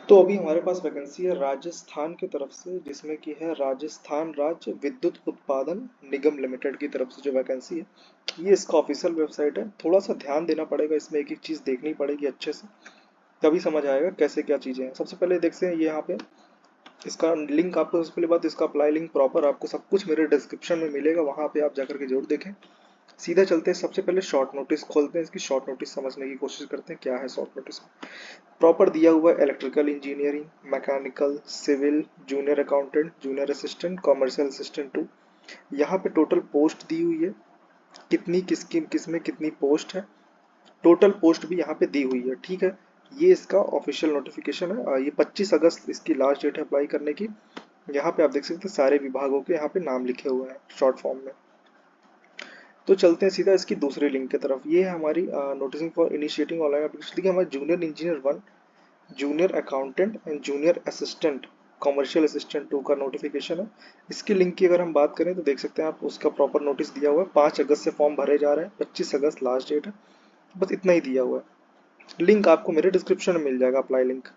तो अभी हमारे पास वैकेंसी है राजस्थान की तरफ से, जिसमें कि है राजस्थान राज्य विद्युत उत्पादन निगम लिमिटेड की तरफ से जो वैकेंसी है। ये इसका ऑफिशियल वेबसाइट है। थोड़ा सा ध्यान देना पड़ेगा, इसमें एक एक चीज़ देखनी पड़ेगी अच्छे से, तभी समझ आएगा कैसे क्या चीज़ें हैं। सबसे पहले देखते हैं ये यहाँ पे इसका लिंक। आपको सबसे पहले बात, इसका अप्लाई लिंक प्रॉपर आपको सब कुछ मेरे डिस्क्रिप्शन में मिलेगा, वहाँ पे आप जाकर के जरूर देखें। सीधा चलते हैं, सबसे पहले शॉर्ट नोटिस खोलते हैं, इसकी शॉर्ट नोटिस समझने की कोशिश करते हैं क्या है शॉर्ट नोटिस में। प्रॉपर दिया हुआ है electrical engineering, mechanical, civil, junior accountant, junior assistant, commercial assistant too. यहाँ पे टोटल पोस्ट दी हुई है, कितनी किसकी किसमें कितनी पोस्ट है, टोटल पोस्ट भी यहाँ पे दी हुई है। ठीक है, ये इसका ऑफिशियल नोटिफिकेशन है। ये 25 अगस्त इसकी लास्ट डेट है अप्लाई करने की। यहाँ पे आप देख सकते हैं सारे विभागों के यहाँ पे नाम लिखे हुए हैं शॉर्ट फॉर्म में। तो चलते हैं सीधा इसकी दूसरी लिंक की तरफ। ये है हमारी noticing for initiating online application. देखिए हमारे junior engineer 1, junior accountant and junior assistant, commercial assistant 2 का नोटिफिकेशन है। इसकी लिंक की अगर हम बात करें तो देख सकते हैं आप, उसका प्रॉपर नोटिस दिया हुआ है। 5 अगस्त से फॉर्म भरे जा रहे हैं, 25 अगस्त लास्ट डेट है। बस इतना ही दिया हुआ है। लिंक आपको मेरे डिस्क्रिप्शन में मिल जाएगा, अप्लाई लिंक।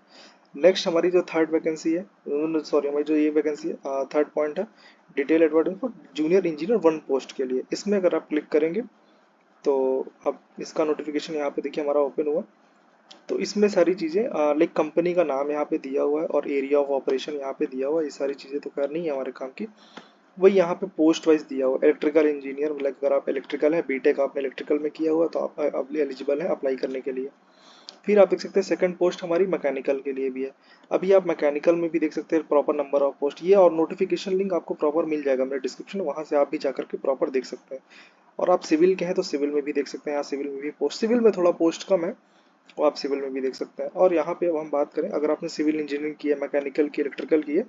नेक्स्ट हमारी जो थर्ड वैकेंसी है, सॉरी हमारी जो ये वैकेंसी है, थर्ड पॉइंट है detail advertisement for junior engineer 1 post के लिए। इसमें अगर आप क्लिक करेंगे तो अब इसका नोटिफिकेशन यहाँ पे देखिए हमारा ओपन हुआ। तो इसमें सारी चीज़ें लाइक कंपनी का नाम यहाँ पे दिया हुआ है और एरिया ऑफ ऑपरेशन यहाँ पे दिया हुआ है। ये सारी चीज़ें तो खैर नहीं है हमारे काम की। वही यहाँ पे पोस्ट वाइज दिया हुआ है, इलेक्ट्रिकल इंजीनियर, मतलब अगर आप इलेक्ट्रिकल है, बीटेक आपने इलेक्ट्रिकल में किया हुआ है, तो आप एलिजिबल है अप्लाई करने के लिए। फिर आप देख सकते हैं सेकंड पोस्ट हमारी मैकेनिकल के लिए भी है। अभी आप मैकेनिकल में भी देख सकते हैं प्रॉपर नंबर ऑफ पोस्ट ये, और नोटिफिकेशन लिंक आपको प्रॉपर मिल जाएगा मेरे डिस्क्रिप्शन, वहाँ से आप भी जाकर के प्रॉपर देख सकते हैं। और आप सिविल के हैं तो सिविल में भी देख सकते हैं, यहाँ सिविल में भी पोस्ट, सिविल में थोड़ा पोस्ट कम है, वो आप सिविल में भी देख सकते हैं। और यहाँ पे अब हम बात करें, अगर आपने सिविल इंजीनियरिंग की है, मैकेनिकल की, इलेक्ट्रिकल की है,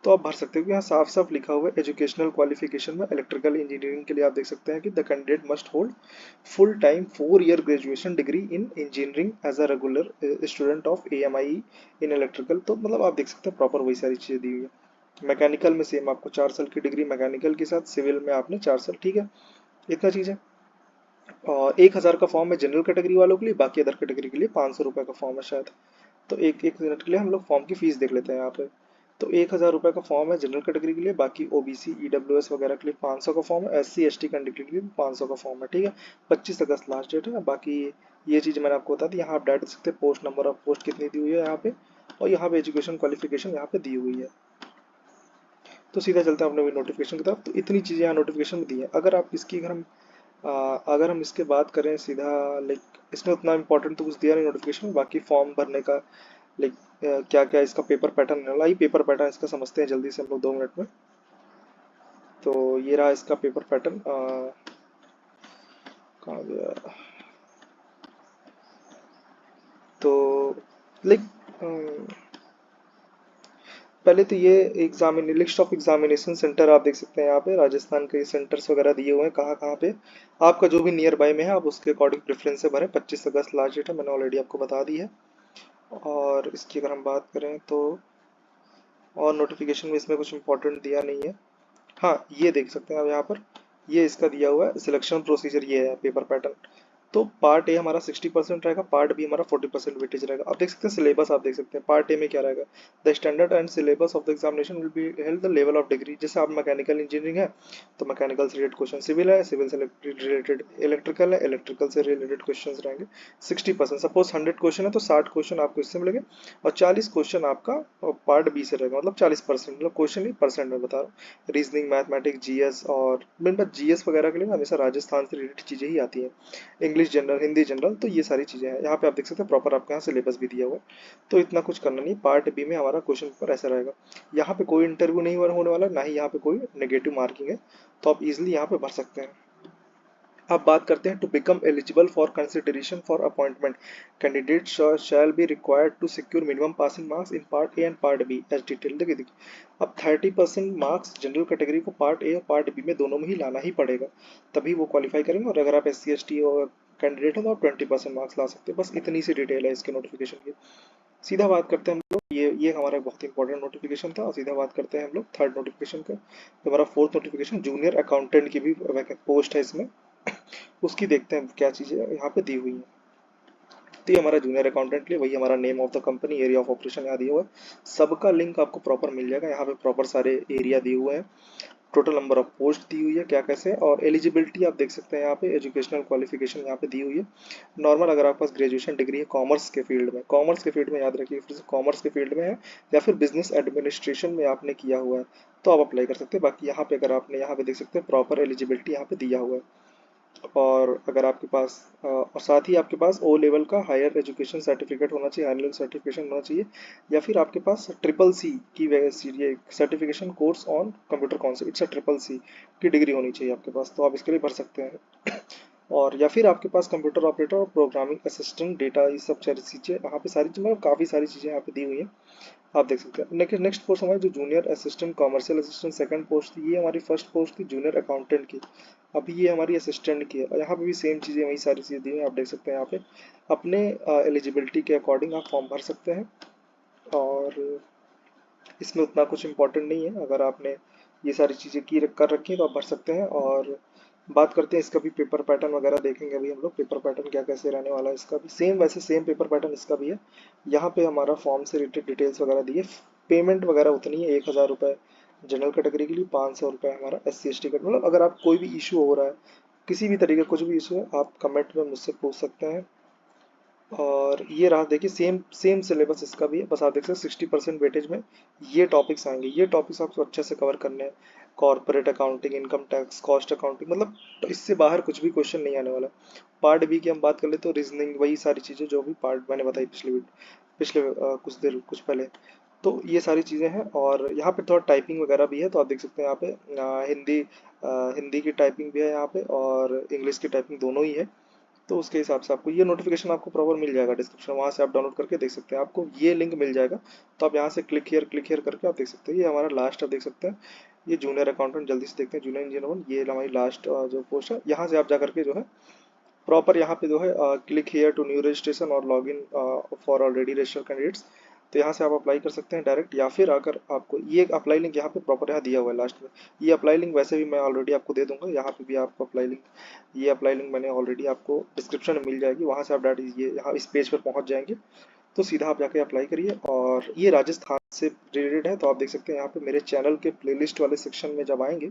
तो आप भर सकते हो कि यहाँ साफ साफ लिखा हुआ है एजुकेशनल क्वालिफिकेशन में इलेक्ट्रिकल इंजीनियरिंग के लिए आप देख सकते हैं कि the candidate must hold full time 4 year graduation degree in engineering as a regular student of AMIE in electrical. तो मतलब आप देख सकते हैं प्रॉपर वही सारी चीज़ें दी हुई है। मैकेनिकल में सेम आपको 4 साल की डिग्री मैकेनिकल के साथ, सिविल में आपने 4 साल। ठीक है, इतना चीज़ है। और 1,000 का फॉर्म है जनरल कैटेगरी वालों के लिए, बाकी अदर कैटेगरी के लिए 500 रुपये का फॉर्म है शायद। तो एक एक मिनट के लिए हम लोग फॉर्म की फीस देख लेते हैं यहाँ पे। तो 1,000 रुपये का फॉर्म है जनरल कैटेगरी के लिए, बाकी OBC EWS वगैरह के लिए 500 का फॉर्म है, SC ST कैंडिडेट के लिए 500 का फॉर्म है। ठीक है, 25 अगस्त लास्ट डेट है। बाकी ये चीज़ मैंने आपको बता दी। यहाँ आप डायरेक्ट देख सकते हैं पोस्ट नंबर ऑफ पोस्ट कितनी दी हुई है यहाँ पे, और यहाँ पे एजुकेशन क्वालिफिकेशन यहाँ पे दी हुई है। तो सीधा चलते हैं अपने नोटिफिकेशन की तरफ। तो इतनी चीज़ें यहाँ नोटिफिकेशन में दी है। अगर आप इसकी अगर हम इसके बात करें सीधा, लाइक इसमें उतना इंपॉर्टेंट तो कुछ दिया नहीं नोटिफिकेशन में, बाकी फॉर्म भरने का लाइक क्या क्या इसका पेपर पैटर्न है, लाइक पेपर पैटर्न इसका समझते हैं जल्दी से हम लोग 2 मिनट में। तो ये रहा इसका पेपर पैटर्न। कहाँ गया, तो लाइक पहले तो ये examine list of examination centre आप देख सकते हैं यहाँ पे, राजस्थान के सेंटर्स वगैरह दिए हुए हैं कहाँ कहाँ पे। आपका जो भी नियर बाय में है आप उसके अकॉर्डिंग प्रेफरेंस से भरें। 25 अगस्त लास्ट डेट है, मैंने ऑलरेडी आपको बता दी है। और इसकी अगर हम बात करें तो और नोटिफिकेशन में इसमें कुछ इंपॉर्टेंट दिया नहीं है। हाँ, ये देख सकते हैं आप यहाँ पर, ये इसका दिया हुआ है सिलेक्शन प्रोसीजर, ये है पेपर पैटर्न। तो पार्ट ए हमारा 60% रहेगा, पार्ट बी हमारा 40% वेटेज रहेगा। आप देख सकते हैं सिलेबस, आप देख सकते हैं पार्ट ए में क्या रहेगा। The standard and syllabus of the examination will be held the level of degree. जैसे आप मैकेनिकल इंजीनियरिंग है तो मैकेनिकल से रिलेटेड क्वेश्चन, सिविल है सिविल से रिलेटेड, इलेक्ट्रिकल है इलेक्ट्रिकल से रिलेटेड क्वेश्चन रहेंगे। 60%, सपोज 100 क्वेश्चन है तो 60 क्वेश्चन आपको इससे मिलेंगे, और 40 क्वेश्चन आपका पार्ट बी से रहेगा। मतलब 40%, मतलब क्वेश्चन नहीं, परसेंट में बता रहा हूँ। रीजनिंग, मैथमेटिक्स, GS, और मेन बात GS वगैरह के लिए हमेशा राजस्थान से रिलेटेड चीज़ें ही आती हैं। इंग्लिश जनरल, हिंदी जनरल, तो ये सारी चीज़ें हैं। यहाँ पे आप देख सकते हैं प्रॉपर आपके यहाँ सिलेबस भी दिया हुआ है। तो इतना कुछ करना नहीं। पार्ट बी में हमारा क्वेश्चन पेपर ऐसा रहेगा। यहाँ पे कोई इंटरव्यू नहीं होने वाला, ना ही यहाँ पे कोई नेगेटिव मार्किंग है, तो आप इजिली यहाँ पे भर सकते हैं। अब बात करते हैं to become eligible for consideration for appointment, candidate shall be required to secure minimum passing marks in part A and part B as detail. देखिए देखिए, अब 30% मार्क्स जनरल कैटेगरी को पार्ट ए और पार्ट बी में दोनों में ही लाना ही पड़ेगा, तभी वो क्वालिफाई करेंगे। और अगर आप SC ST और कैंडिडेट हो तो आप 20% मार्क्स ला सकते हैं। बस इतनी सी डिटेल है इसके नोटिफिकेशन की। सीधा बात करते हैं हम लोग, ये हमारा बहुत इंपॉर्टेंट नोटिफिकेशन था। और सीधा बात करते हैं हम लोग थर्ड नोटिफिकेशन का। तो हमारा फोर्थ नोटिफिकेशन जूनियर अकाउंटेंट की भी पोस्ट है इसमें, उसकी देखते हैं क्या चीज़ें यहाँ पे दी हुई हैं। तो ये हमारा जूनियर अकाउंटेंट लिए, वही हमारा name of the company, area of operation यहाँ दिया हुआ है, सबका लिंक आपको प्रॉपर मिल जाएगा। यहाँ पे प्रॉपर सारे एरिया दिए हुए हैं, टोटल नंबर ऑफ पोस्ट दी हुई है क्या कैसे, और एलिजिबिलिटी आप देख सकते हैं यहाँ पे, एजुकेशनल क्वालिफिकेशन यहाँ पे दी हुई है। नॉर्मल अगर आपके पास ग्रेजुएशन डिग्री है कॉमर्स के फील्ड में, कॉमर्स के फील्ड में याद रखिए, फिर से कॉमर्स के फील्ड में है या फिर बिजनेस एडमिनिस्ट्रेशन में आपने किया हुआ है तो आप अप्लाई कर सकते हैं। बाकी यहाँ पे अगर आपने यहाँ पे देख सकते हैं प्रॉपर एलिजिबिलिटी यहाँ पे दिया हुआ है। और अगर आपके पास और साथ ही आपके पास ओ लेवल का हायर एजुकेशन सर्टिफिकेट होना चाहिए, हायर लेवल सर्टिफिकेशन होना चाहिए, या फिर आपके पास ट्रिपल सी की ये certification course on computer concept, it's triple C की डिग्री होनी चाहिए आपके पास, तो आप इसके लिए भर सकते हैं। और या फिर आपके पास कंप्यूटर ऑपरेटर और प्रोग्रामिंग असिस्टेंट डेटा, ये सब सारी चीज़ें यहाँ पे सारी चीज़ें, मतलब काफ़ी सारी चीज़ें यहाँ पे दी हुई हैं, आप देख सकते हैं। नेक्स्ट नेक्स्ट पोस्ट हमारी जो junior assistant commercial assistant second post थी, ये हमारी फर्स्ट पोस्ट थी जूनियर अकाउंटेंट की, अभी ये हमारी असिस्टेंट की है। और यहाँ पे भी सेम चीज़ें, वही सारी चीज़ें दी हुई हैं, आप देख सकते हैं यहाँ पे अपने एलिजिबिलिटी के अकॉर्डिंग आप फॉर्म भर सकते हैं। और इसमें उतना कुछ इम्पोर्टेंट नहीं है, अगर आपने ये सारी चीज़ें की कर रखी हैं तो आप भर सकते हैं। और बात करते हैं इसका भी, पेपर पैटर्न वगैरह देखेंगे अभी हम लोग, पेपर पैटर्न क्या कैसे रहने वाला है इसका भी, सेम वैसे सेम पेपर पैटर्न इसका भी है। यहाँ पे हमारा फॉर्म से रिलेटेड डिटेल्स वगैरह दिए, पेमेंट वगैरह उतनी है, 1,000 रुपये जनरल कैटेगरी के लिए, 500 रुपये हमारा SC ST का। मतलब अगर आप कोई भी इशू हो रहा है, किसी भी तरीके का कुछ भी इशू है, आप कमेंट में मुझसे पूछ सकते हैं। और ये रहा देखिए, सेम सेम सिलेबस इसका भी है, बस आप देख सकते हैं 60% वेटेज में ये टॉपिक्स आएंगे, ये टॉपिक्स आपको अच्छे से कवर करने हैं। Corporate accounting, income tax, cost accounting, मतलब तो इससे बाहर कुछ भी क्वेश्चन नहीं आने वाला। पार्ट बी की हम बात कर ले तो रीजनिंग, वही सारी चीज़ें जो भी पार्ट मैंने बताई पिछले कुछ पहले, तो ये सारी चीज़ें हैं। और यहाँ पे थोड़ा टाइपिंग वगैरह भी है, तो आप देख सकते हैं यहाँ पे हिंदी की टाइपिंग भी है यहाँ पे, और इंग्लिश की टाइपिंग दोनों ही है। तो उसके हिसाब से आपको ये नोटिफिकेशन आपको प्रॉपर मिल जाएगा डिस्क्रिप्शन, वहाँ से आप डाउनलोड करके देख सकते हैं, आपको ये लिंक मिल जाएगा। तो आप यहाँ से क्लिक हियर करके आप देख सकते हैं, ये हमारा लास्ट आप देख सकते हैं, ये जूनियर अकाउंटेंट, जल्दी से देखते हैं जूनियर इंजीनियर 1, ये हमारी लास्ट जो पोस्ट है। यहाँ से आप जा करके जो है प्रॉपर यहाँ पे जो है click here to new registration और log in for already registered candidates, तो यहाँ से आप अप्लाई कर सकते हैं डायरेक्ट, या फिर अगर आपको ये अप्लाई लिंक यहाँ पे प्रॉपर यहाँ दिया हुआ है लास्ट में, ये अप्लाई लिंक वैसे भी मैं ऑलरेडी आपको दे दूंगा, यहाँ पे भी आपको अप्लाई लिंक, ये अप्लाई लिंक मैंने ऑलरेडी आपको डिस्क्रिप्शन में मिल जाएगी, वहाँ से आप डायरेक्ट ये यहाँ इस पेज पर पहुँच जाएंगे, तो सीधा आप जाके अप्लाई करिए। और ये राजस्थान से रिलेटेड है, तो आप देख सकते हैं यहाँ पे मेरे चैनल के प्लेलिस्ट वाले सेक्शन में जब आएंगे,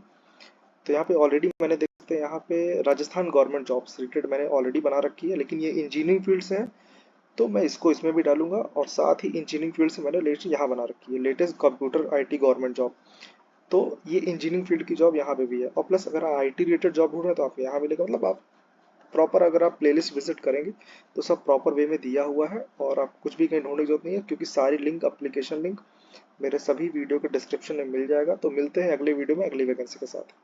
तो यहाँ पे ऑलरेडी मैंने देख सकते हैं यहाँ पे राजस्थान गवर्नमेंट जॉब्स रिलेटेड मैंने ऑलरेडी बना रखी है, लेकिन ये इंजीनियरिंग फील्ड से है, तो मैं इसको इसमें भी डालूंगा। और साथ ही इंजीनियरिंग फील्ड से मैंने लेटेस्ट यहाँ बना रखी है, latest computer IT government job, तो ये इंजीनियरिंग फील्ड की जॉब यहाँ पे भी है। और प्लस अगर IT रिलेटेड जॉब ढूंढ रहे हैं तो आपको यहाँ मिलेगा, मतलब आप प्रॉपर अगर आप प्लेलिस्ट विजिट करेंगे तो सब प्रॉपर वे में दिया हुआ है, और आप कुछ भी कहीं ढूंढने की जरूरत नहीं है, क्योंकि सारी लिंक, एप्लीकेशन लिंक मेरे सभी वीडियो के डिस्क्रिप्शन में मिल जाएगा। तो मिलते हैं अगले वीडियो में अगली वैकेंसी के साथ।